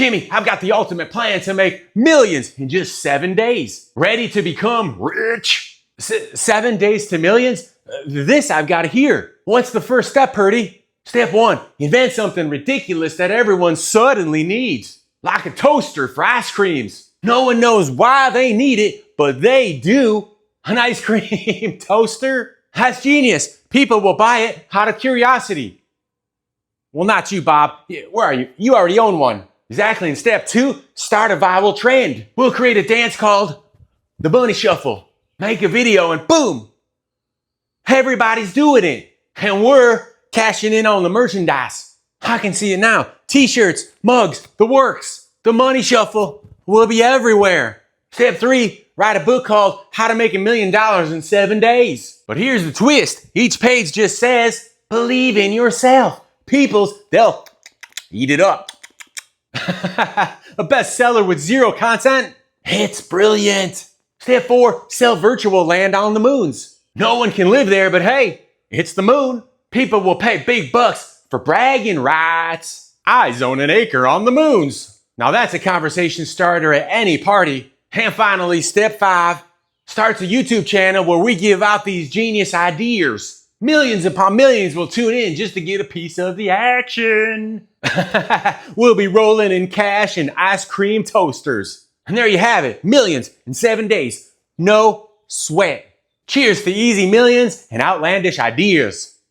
Jimmy, I've got the ultimate plan to make millions in just 7 days. Ready to become rich? 7 days to millions? This I've got to hear. What's the first step, Purdy? Step 1, invent something ridiculous that everyone suddenly needs. Like a toaster for ice creams. No one knows why they need it, but they do. An ice cream toaster? That's genius. People will buy it out of curiosity. Well, not you, Bob. Where are you? You already own one. Exactly. And step 2, start a viral trend. We'll create a dance called the Bunny Shuffle. Make a video and boom! Everybody's doing it. And we're cashing in on the merchandise. I can see it now. T-shirts, mugs, the works. The Money Shuffle will be everywhere. Step 3, write a book called How to Make $1 Million in 7 Days. But here's the twist. Each page just says, believe in yourself. They'll eat it up. A bestseller with 0 content? It's brilliant. Step 4, sell virtual land on the moons. No one can live there, but hey, it's the moon. People will pay big bucks for bragging rights. I own an acre on the moons. Now that's a conversation starter at any party. And finally, step 5, starts a YouTube channel where we give out these genius ideas. Millions upon millions will tune in just to get a piece of the action. We'll be rolling in cash and ice cream toasters. And there you have it, millions in 7 days. No sweat. Cheers to easy millions and outlandish ideas.